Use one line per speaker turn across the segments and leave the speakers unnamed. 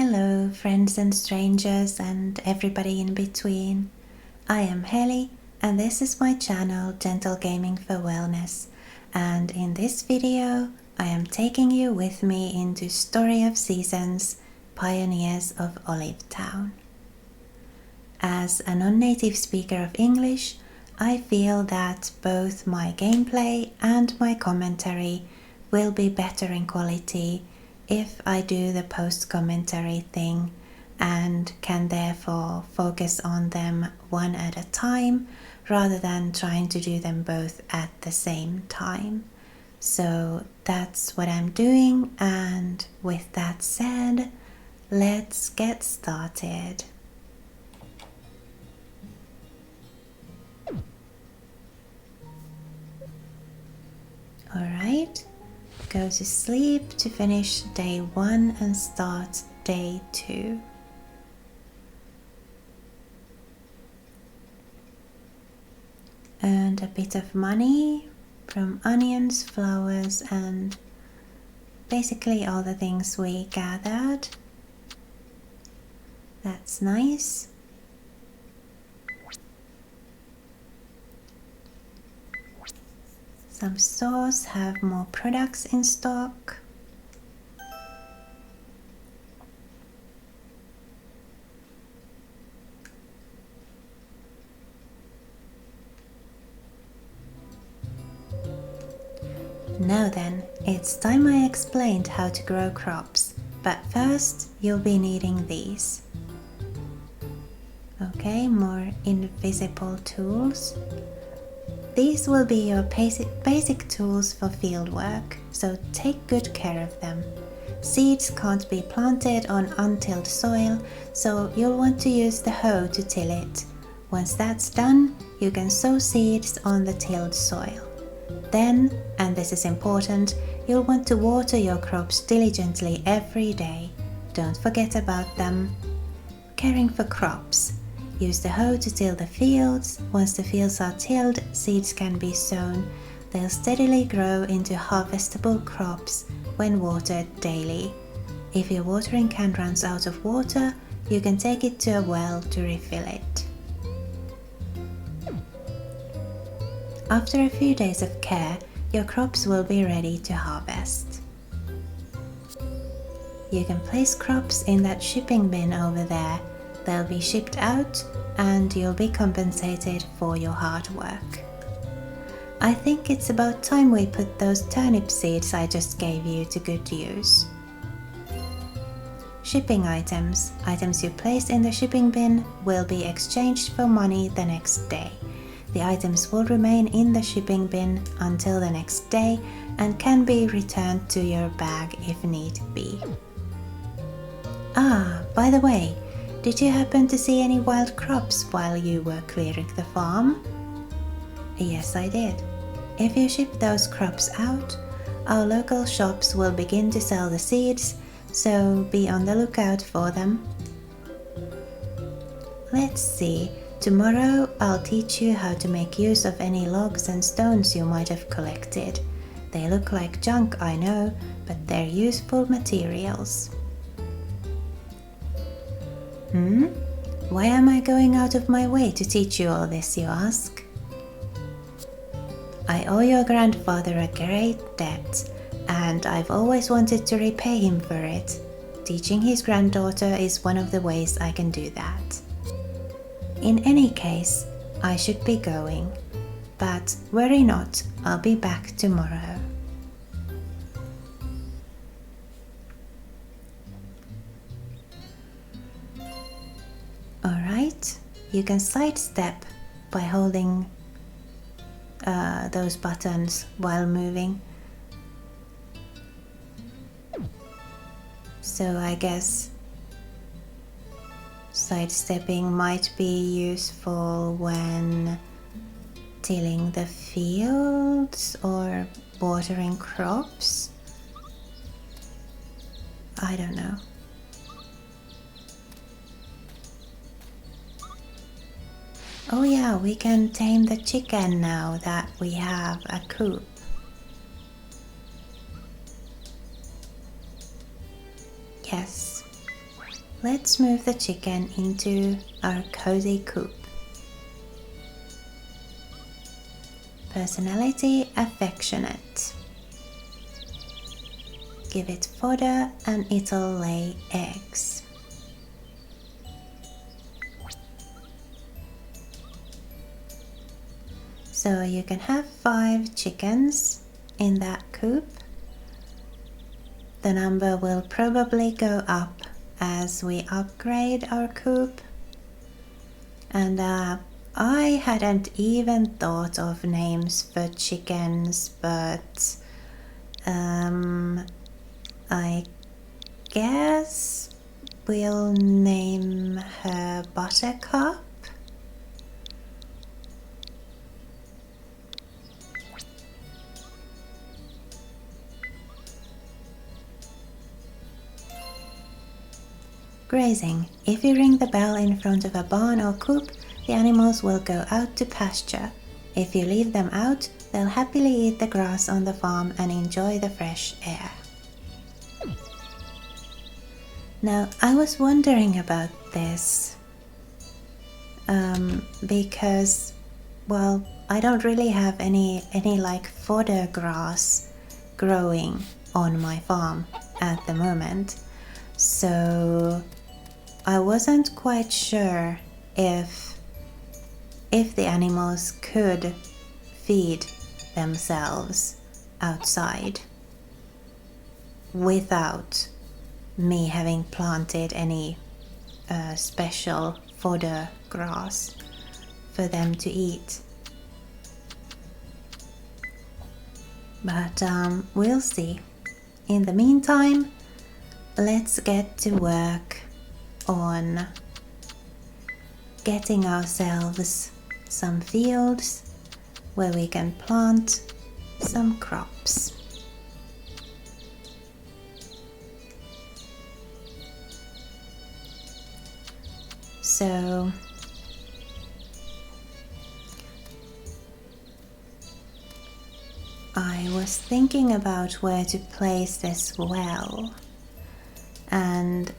Hello, friends and strangers and everybody in between. I am Heli and this is my channel Gentle Gaming for Wellness, and in this video I am taking you with me into Story of Seasons, Pioneers of Olive Town. As a non-native speaker of English, I feel that both my gameplay and my commentary will be better in quality if I do the post-commentary thing and can therefore focus on them one at a time rather than trying to do them both at the same time. So that's what I'm doing, and with that said, let's get started. Alright, go to sleep to finish day 1 and start day 2. Earned a bit of money from onions, flowers, and basically all the things we gathered. That's nice. Some stores have more products in stock. Now then, it's time I explained how to grow crops, but first you'll be needing these. Okay, more invisible tools. These will be your basic tools for field work, so take good care of them. Seeds can't be planted on untilled soil, so you'll want to use the hoe to till it. Once that's done, you can sow seeds on the tilled soil. Then, and this is important, you'll want to water your crops diligently every day. Don't forget about them. Caring for crops. Use the hoe to till the fields. Once the fields are tilled, seeds can be sown. They'll steadily grow into harvestable crops when watered daily. If your watering can runs out of water, you can take it to a well to refill it. After a few days of care, your crops will be ready to harvest. You can place crops in that shipping bin over there. They'll be shipped out and you'll be compensated for your hard work. I think it's about time we put those turnip seeds I just gave you to good use. Shipping items you place in the shipping bin will be exchanged for money the next day. The items will remain in the shipping bin until the next day and can be returned to your bag if need be. Ah, by the way, did you happen to see any wild crops while you were clearing the farm? Yes, I did. If you ship those crops out, our local shops will begin to sell the seeds, so be on the lookout for them. Let's see. Tomorrow I'll teach you how to make use of any logs and stones you might have collected. They look like junk, I know, but they're useful materials. Why am I going out of my way to teach you all this, you ask? I owe your grandfather a great debt, and I've always wanted to repay him for it. Teaching his granddaughter is one of the ways I can do that. In any case, I should be going, but worry not, I'll be back tomorrow. Alright, you can sidestep by holding those buttons while moving. So I guess sidestepping might be useful when tilling the fields or watering crops. I don't know. Oh yeah, we can tame the chicken now that we have a coop. Yes. let's move the chicken into our cozy coop. Personality affectionate. Give it fodder and it'll lay eggs. So you can have 5 chickens in that coop. The number will probably go up as we upgrade our coop. And I hadn't even thought of names for chickens, but I guess we'll name her Buttercup. Grazing. If you ring the bell in front of a barn or coop, the animals will go out to pasture. If you leave them out, they'll happily eat the grass on the farm and enjoy the fresh air. Now, I was wondering about this because, well, I don't really have any like fodder grass growing on my farm at the moment. So I wasn't quite sure if the animals could feed themselves outside without me having planted any special fodder grass for them to eat. But we'll see. In the meantime, let's get to work on getting ourselves some fields where we can plant some crops. So I was thinking about where to place this well, and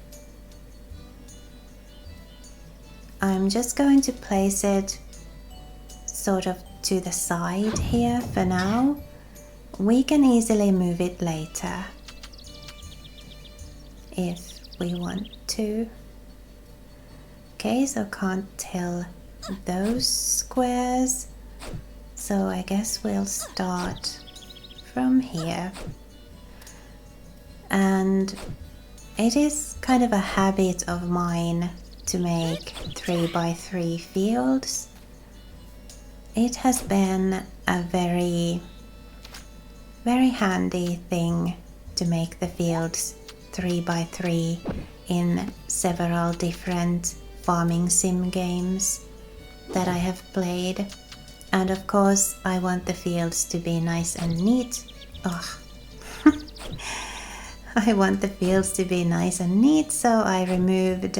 I'm just going to place it sort of to the side here for now. We can easily move it later if we want to. Okay, so can't tell those squares, so I guess we'll start from here. And it is kind of a habit of mine to make 3x3 fields. It has been a very handy thing to make the fields 3x3 in several different farming sim games that I have played. And of course I want the fields to be nice and neat. I want the fields to be nice and neat, so I removed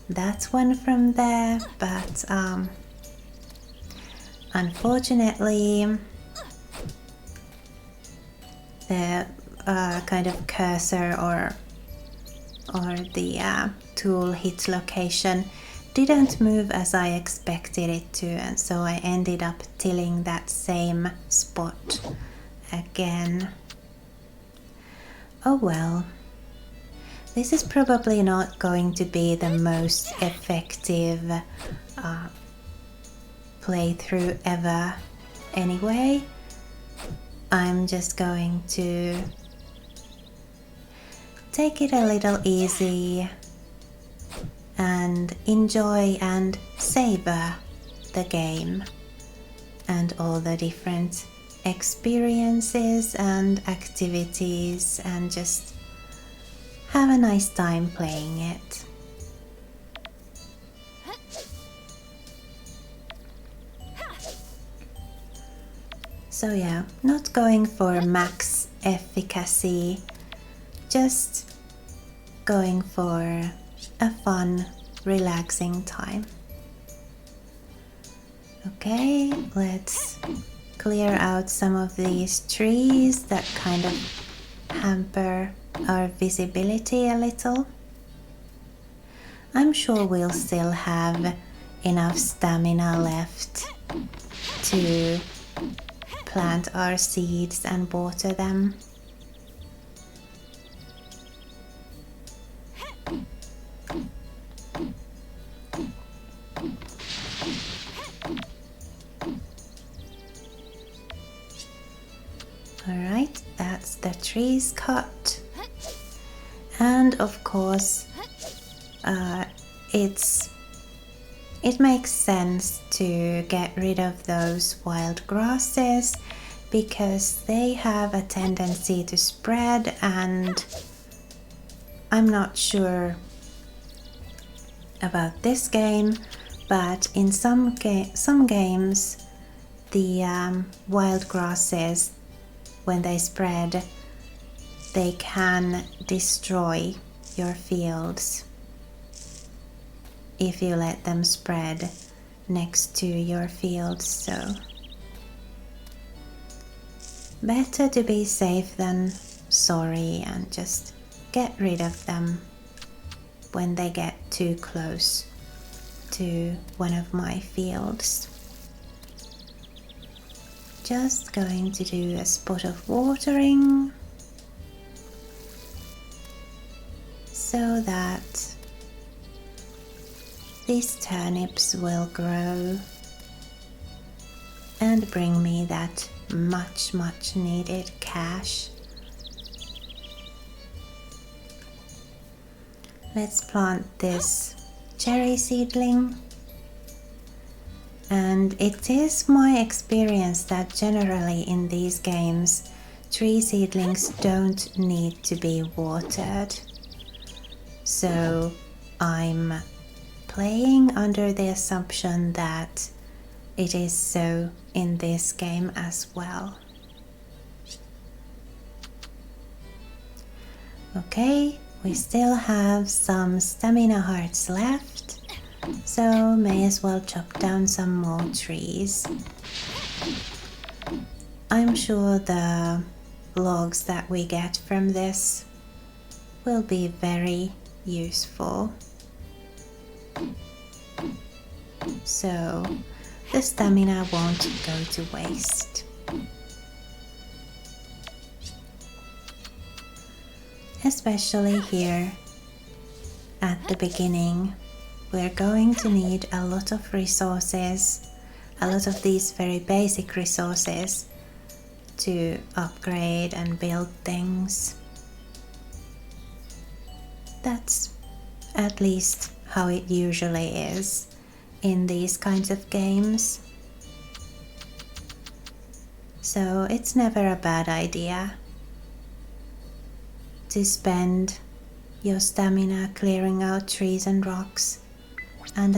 that one from there, but unfortunately the kind of cursor or the tool hit location didn't move as I expected it to, and so I ended up tilling that same spot again. Oh well. This is probably not going to be the most effective playthrough ever anyway. I'm just going to take it a little easy and enjoy and savor the game and all the different experiences and activities, and just have a nice time playing it. So yeah, not going for max efficacy, just going for a fun, relaxing time. Okay, let's clear out some of these trees that kind of hamper our visibility a little. I'm sure we'll still have enough stamina left to plant our seeds and water them. Alright, that's the trees cut. And of course, it makes sense to get rid of those wild grasses because they have a tendency to spread, and I'm not sure about this game, but in some games the wild grasses, when they spread, they can destroy your fields if you let them spread next to your fields. So better to be safe than sorry and just get rid of them when they get too close to one of my fields. Just going to do a spot of watering so that these turnips will grow and bring me that much needed cash. Let's plant this cherry seedling. And it is my experience that generally in these games tree seedlings don't need to be watered. So I'm playing under the assumption that it is so in this game as well. Okay, we still have some stamina hearts left, so may as well chop down some more trees. I'm sure the logs that we get from this will be very useful. So the stamina won't go to waste. Especially here at the beginning, we're going to need a lot of resources, a lot of these very basic resources to upgrade and build things. That's at least how it usually is in these kinds of games. So it's never a bad idea to spend your stamina clearing out trees and rocks. And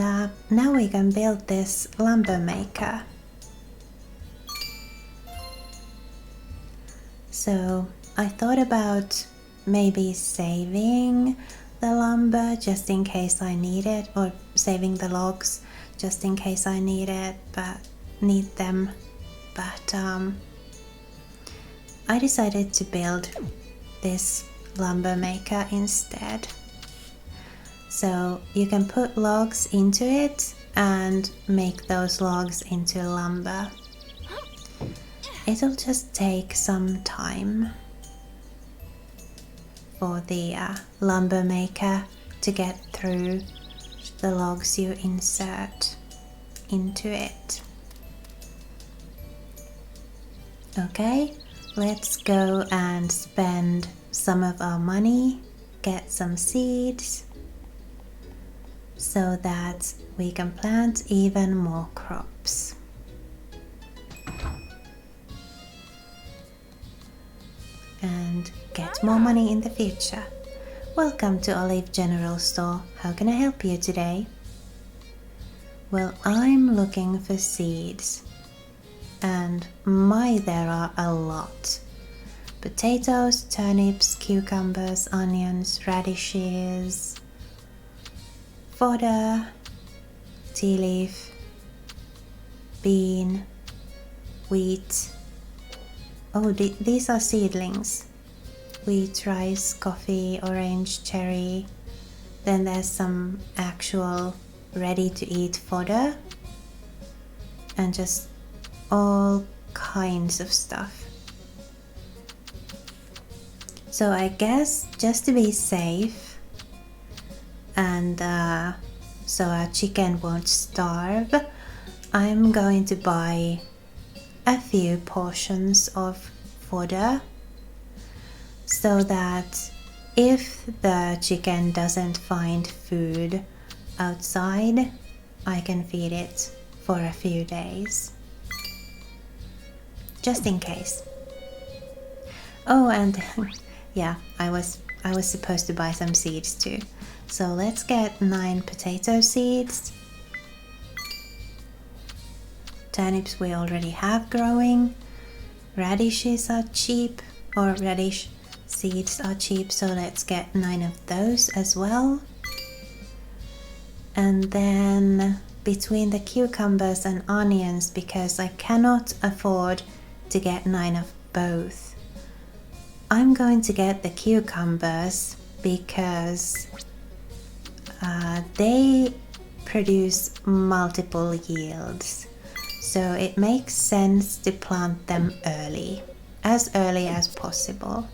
now we can build this lumber maker. So I thought about maybe saving the lumber just in case I need it, or saving the logs just in case I need them. But I decided to build this lumber maker instead. So you can put logs into it and make those logs into lumber. It'll just take some time for the lumber maker to get through the logs you insert into it. Okay, let's go and spend some of our money, get some seeds, so that we can plant even more crops. And get more money in the future. Welcome to Olive General Store. How can I help you today? Well, I'm looking for seeds. And there are a lot. Potatoes, turnips, cucumbers, onions, radishes, fodder, tea leaf, bean, wheat. Oh, these are seedlings. Wheat, rice, coffee, orange, cherry, Then there's some actual ready to eat fodder and just all kinds of stuff. So I guess just to be safe and so our chicken won't starve, I'm going to buy a few portions of fodder so that if the chicken doesn't find food outside, I can feed it for a few days. Just in case. Oh, and yeah, I was supposed to buy some seeds too. So let's get 9 potato seeds. Turnips we already have growing. Radishes are cheap, or radish seeds are cheap, so let's get 9 of those as well. And then between the cucumbers and onions, because I cannot afford to get 9 of both, I'm going to get the cucumbers because they produce multiple yields. So it makes sense to plant them early as possible,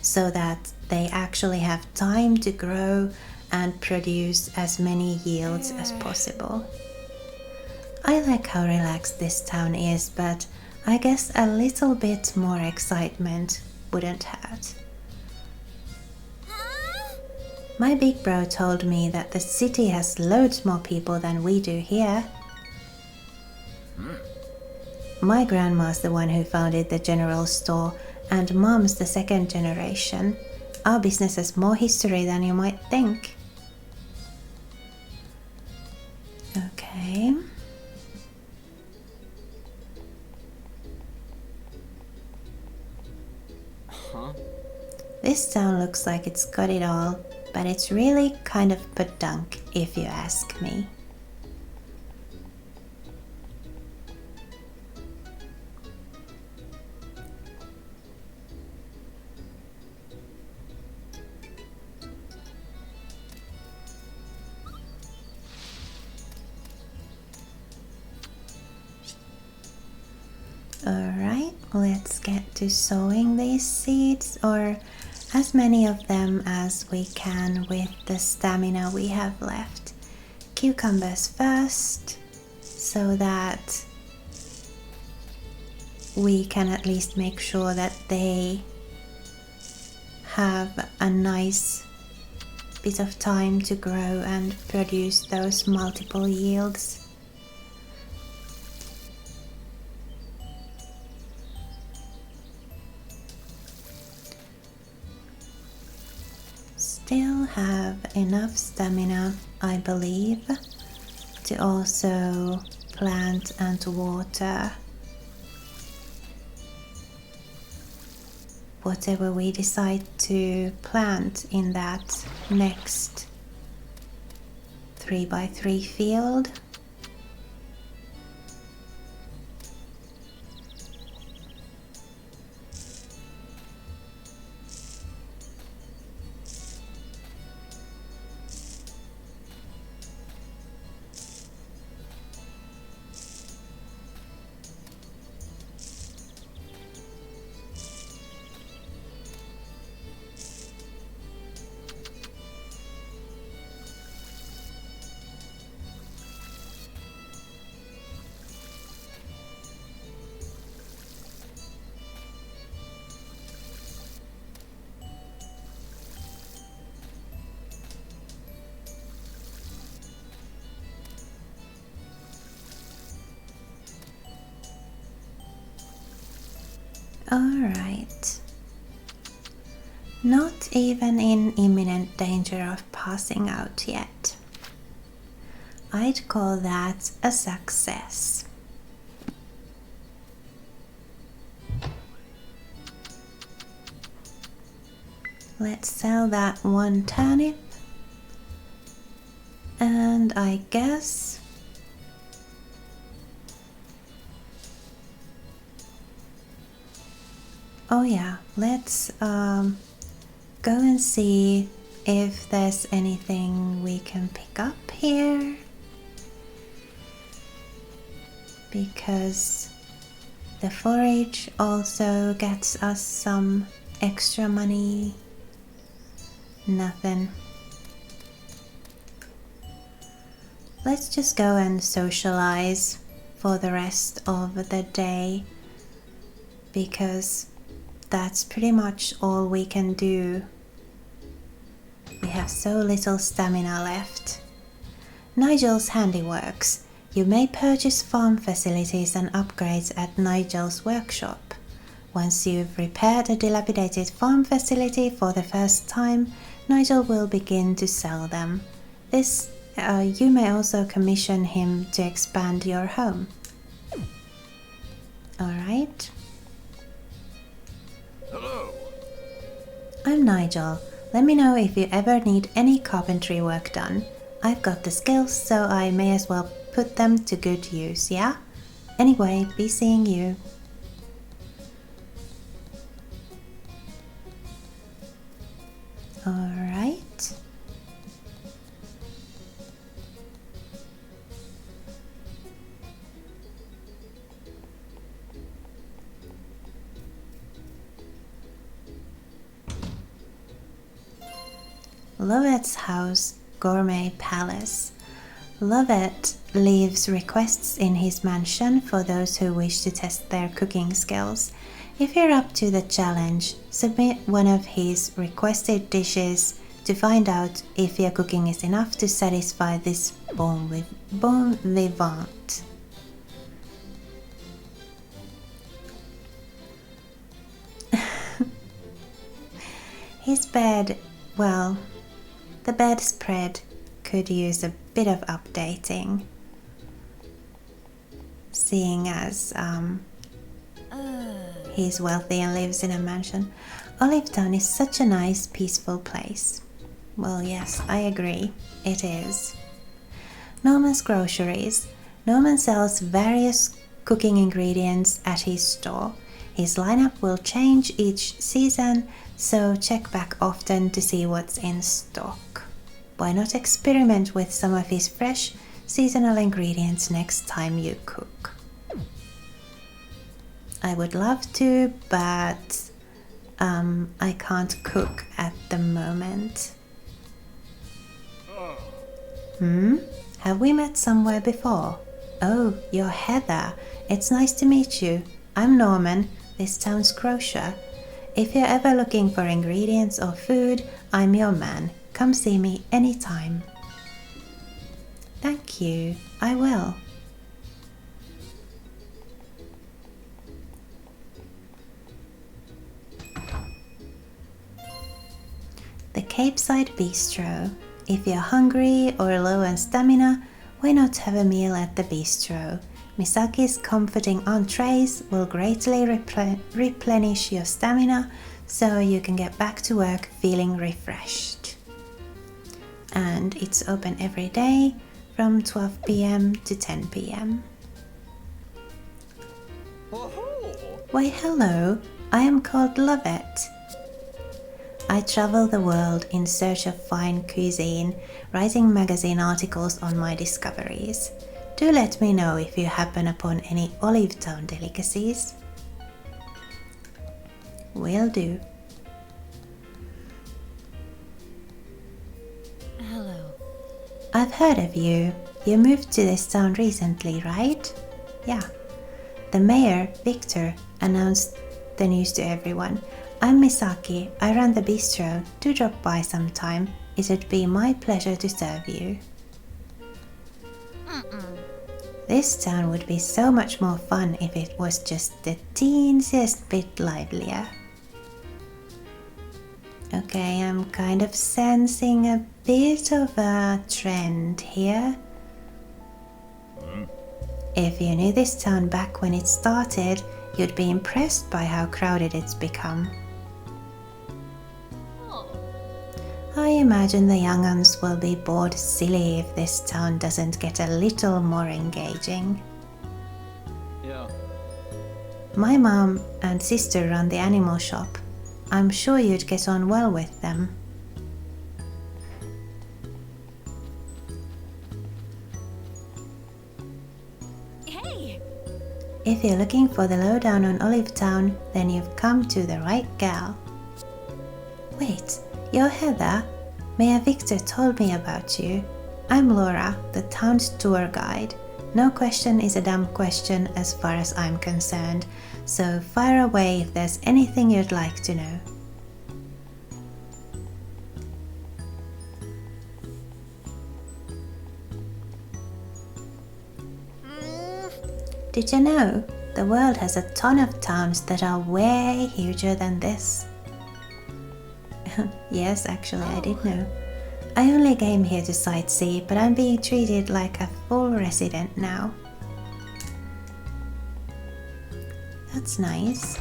so that they actually have time to grow and produce as many yields as possible. I like how relaxed this town is, but I guess a little bit more excitement wouldn't hurt. My big bro told me that the city has loads more people than we do here. My grandma's the one who founded the general store, and mom's the second generation. Our business has more history than you might think. Okay. This town looks like it's got it all, but it's really kind of podunk if you ask me. Alright, let's get to sowing these seeds, or as many of them as we can with the stamina we have left. Cucumbers first, so that we can at least make sure that they have a nice bit of time to grow and produce those multiple yields. Still have enough stamina, I believe, to also plant and water whatever we decide to plant in that next 3x3 field. Alright. Not even in imminent danger of passing out yet. I'd call that a success. Let's sell that one turnip. And I guess oh yeah, let's go and see if there's anything we can pick up here, because the forage also gets us some extra money. Nothing. Let's just go and socialize for the rest of the day, because that's pretty much all we can do. We have so little stamina left. Nigel's Handiworks. You may purchase farm facilities and upgrades at Nigel's workshop. Once you've repaired a dilapidated farm facility for the first time, Nigel will begin to sell them. You may also commission him to expand your home. Alright.
Hello.
I'm Nigel. Let me know if you ever need any carpentry work done. I've got the skills, so I may as well put them to good use, yeah? Anyway, be seeing you. Alright. Lovette's house, gourmet palace. Lovette leaves requests in his mansion for those who wish to test their cooking skills. If you're up to the challenge, submit one of his requested dishes to find out if your cooking is enough to satisfy this bon vivant. His bed, well, the bedspread could use a bit of updating, seeing as he's wealthy and lives in a mansion. Olivetown is such a nice, peaceful place. Well, yes, I agree. It is. Norman's groceries. Norman sells various cooking ingredients at his store. His lineup will change each season, so check back often to see what's in stock. Why not experiment with some of his fresh, seasonal ingredients next time you cook? I would love to, but I can't cook at the moment. Have we met somewhere before? Oh, you're Heather. It's nice to meet you. I'm Norman, this town's grocer. If you're ever looking for ingredients or food, I'm your man. Come see me anytime. Thank you. I will. The Capeside Bistro. If you're hungry or low on stamina, why not have a meal at the bistro? Misaki's comforting entrees will greatly replenish your stamina, so you can get back to work feeling refreshed. And it's open every day from 12 p.m. to 10 p.m. Why, hello, I am called Lovette. I travel the world in search of fine cuisine, writing magazine articles on my discoveries. Do let me know if you happen upon any Olivetown delicacies. Will do.
Hello.
I've heard of you. You moved to this town recently, right? Yeah. The mayor, Victor, announced the news to everyone. I'm Misaki. I run the bistro. Do drop by sometime. It'd be my pleasure to serve you. This town would be so much more fun if it was just the teensiest bit livelier. Okay, I'm kind of sensing a bit of a trend here. If you knew this town back when it started, you'd be impressed by how crowded it's become. I imagine the young uns will be bored silly if this town doesn't get a little more engaging.
Yeah.
My mom and sister run the animal shop. I'm sure you'd get on well with them. If you're looking for the lowdown on Olive Town, then you've come to the right gal. Wait, you're Heather? Mayor Victor told me about you. I'm Laura, the town's tour guide. No question is a dumb question as far as I'm concerned, so fire away if there's anything you'd like to know. Did you know the world has a ton of towns that are way huger than this? Yes, actually, I did know. I only came here to sightsee, but I'm being treated like a full resident now. That's nice.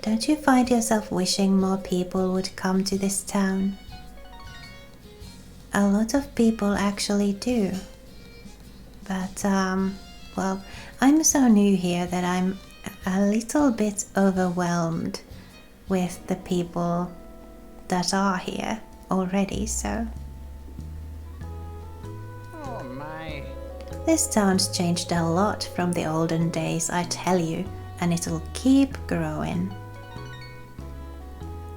Don't you find yourself wishing more people would come to this town? A lot of people actually do. But, well, I'm so new here that I'm a little bit overwhelmed with the people that are here already, so.
Oh my.
This town's changed a lot from the olden days, I tell you, and it'll keep growing.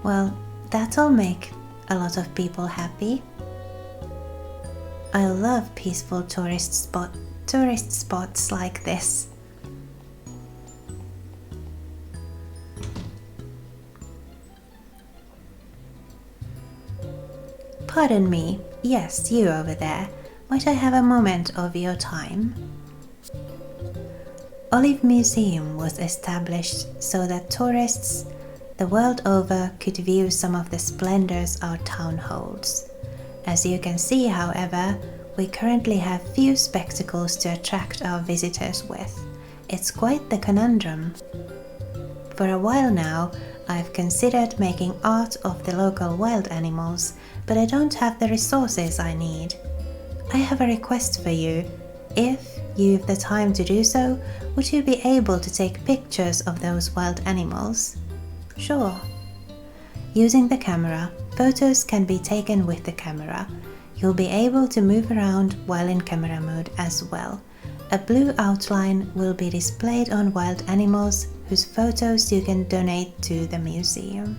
Well, that'll make a lot of people happy. I love peaceful tourist spots like this. Pardon me, yes, you over there. Might I have a moment of your time? Olive Museum was established so that tourists the world over could view some of the splendors our town holds. As you can see, however, we currently have few spectacles to attract our visitors with. It's quite the conundrum. For a while now, I've considered making art of the local wild animals, but I don't have the resources I need. I have a request for you. If you've the time to do so, would you be able to take pictures of those wild animals? Sure. Using the camera, photos can be taken with the camera. You'll be able to move around while in camera mode as well. A blue outline will be displayed on wild animals whose photos you can donate to the museum.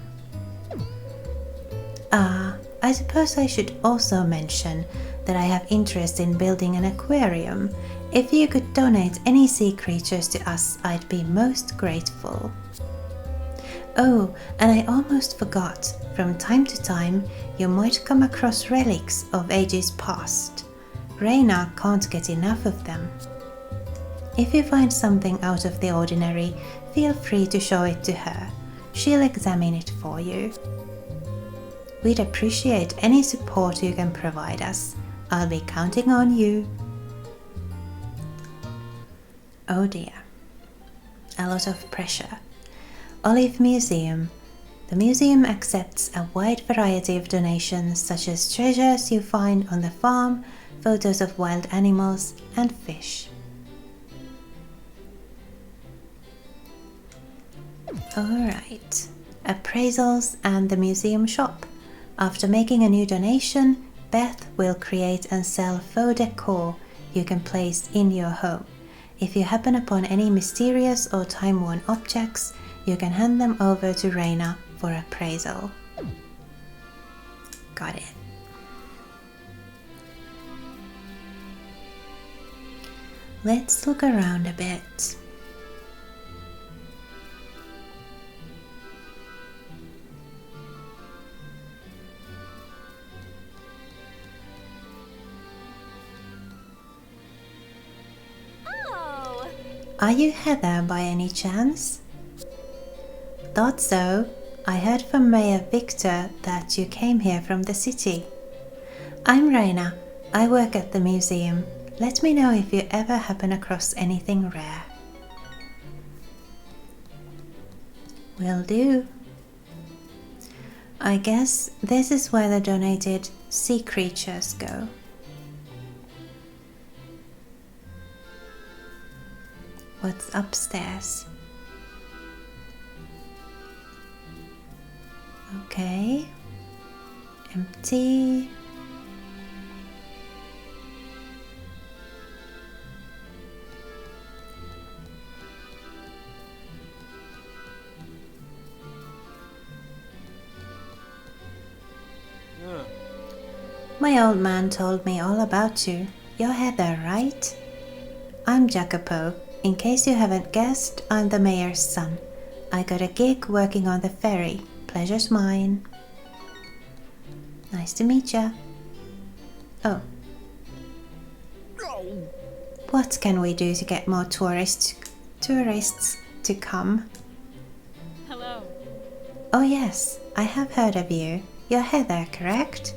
I suppose I should also mention that I have interest in building an aquarium. If you could donate any sea creatures to us, I'd be most grateful. Oh, and I almost forgot, from time to time you might come across relics of ages past. Reina can't get enough of them. If you find something out of the ordinary, feel free to show it to her. She'll examine it for you. We'd appreciate any support you can provide us. I'll be counting on you. Oh dear. A lot of pressure. Olive Museum. The museum accepts a wide variety of donations such as treasures you find on the farm, photos of wild animals, and fish. Alright. Appraisals and the museum shop. After making a new donation, Beth will create and sell faux decor you can place in your home. If you happen upon any mysterious or time-worn objects, you can hand them over to Reina for appraisal. Got it. Let's look around a bit. Are you Heather by any chance? Thought so. I heard from Mayor Victor that you came here from the city. I'm Reina. I work at the museum. Let me know if you ever happen across anything rare. Will do. I guess this is where the donated sea creatures go. What's upstairs? Okay. Empty.
Yeah.
My old man told me all about you. You're Heather, right? I'm Jacopo. In case you haven't guessed, I'm the mayor's son. I got a gig working on the ferry. Pleasure's mine. Nice to meet ya. Oh. What can we do to get more tourists to come?
Hello.
Oh yes, I have heard of you. You're Heather, correct?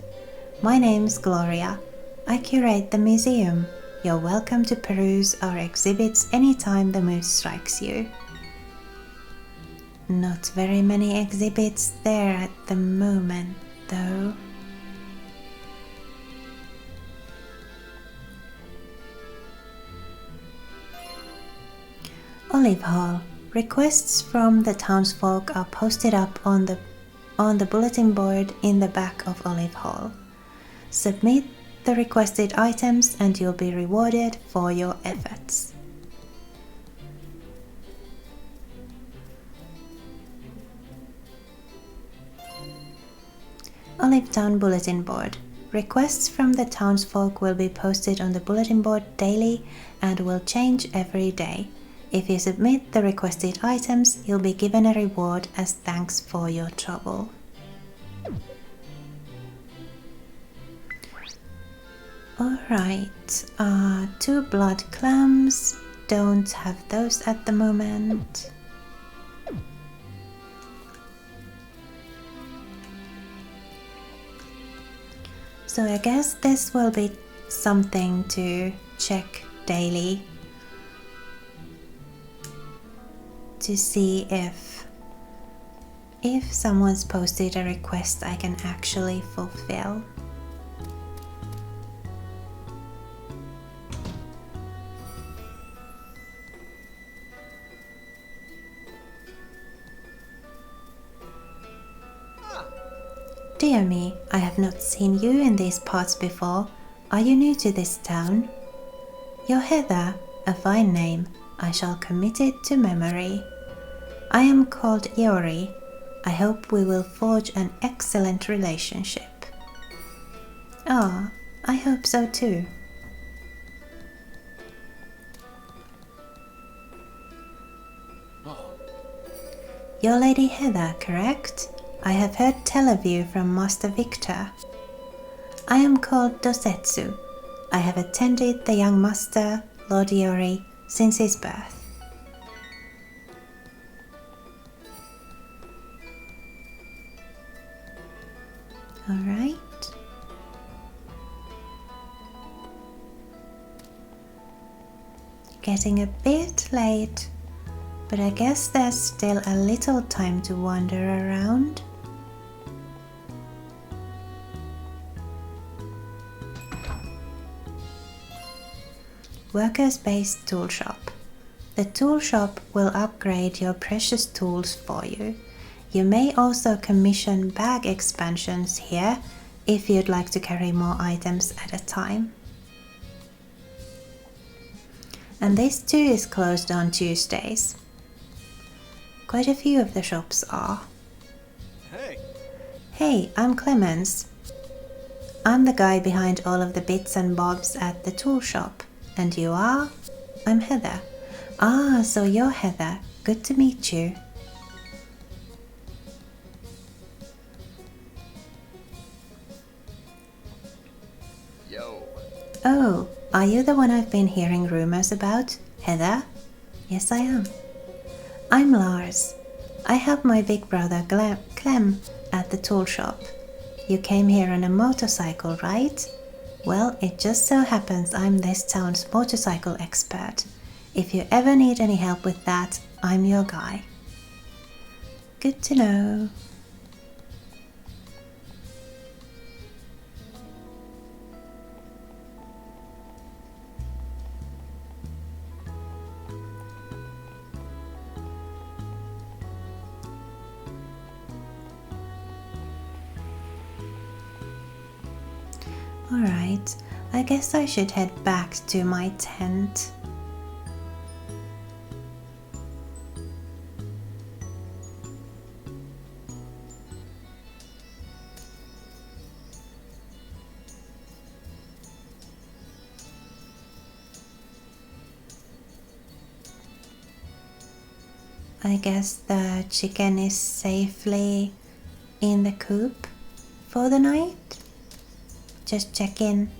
My name's Gloria. I curate the museum. You're welcome to peruse our exhibits anytime the mood strikes you. Not very many exhibits there at the moment, though. Olive Hall. Requests from the townsfolk are posted up on the bulletin board in the back of Olive Hall. Submit the requested items and you'll be rewarded for your efforts. Olive Town Bulletin Board. Requests from the townsfolk will be posted on the bulletin board daily and will change every day. If you submit the requested items, you'll be given a reward as thanks for your trouble. Alright, 2 blood clams. Don't have those at the moment. So I guess this will be something to check daily to see if someone's posted a request I can actually fulfill. Dear me, I have not seen you in these parts before. Are you new to this town? You're Heather, a fine name. I shall commit it to memory. I am called Iori. I hope we will forge an excellent relationship. Ah, I hope so too.
Oh.
You're Lady Heather, correct? I have heard tell of you from Master Victor. I am called Dosetsu. I have attended the young master, Lord Iori, since his birth. Alright. Getting a bit late, but I guess there's still a little time to wander around. Workers-based tool shop. The tool shop will upgrade your precious tools for you. You may also commission bag expansions here if you'd like to carry more items at a time. And this too is closed on Tuesdays. Quite a few of the shops are.
Hey.
Hey, I'm Clemens. I'm the guy behind all of the bits and bobs at the tool shop. And you are? I'm Heather. Ah, so you're Heather. Good to meet you.
Yo.
Oh, are you the one I've been hearing rumors about, Heather? Yes, I am. I'm Lars. I help my big brother Clem at the tool shop. You came here on a motorcycle, right? Well, it just so happens I'm this town's motorcycle expert. If you ever need any help with that, I'm your guy. Good to know. Alright, I guess I should head back to my tent. I guess the chicken is safely in the coop for the night. Just check in.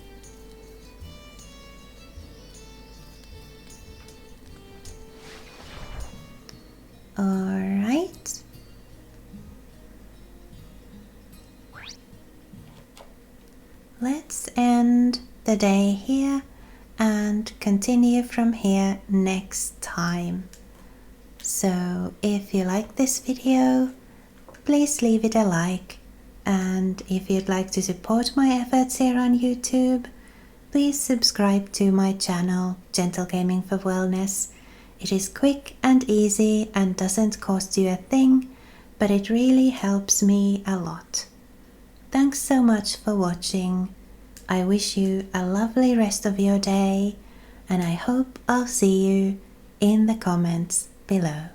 Alright. Let's end the day here and continue from here next time. So if you like this video, please leave it a like, and if you'd like to support my efforts here on YouTube, please subscribe to my channel Gentle Gaming for Wellness. It is quick and easy and doesn't cost you a thing, but it really helps me a lot. Thanks so much for watching. I wish you a lovely rest of your day, and I hope I'll see you in the comments below.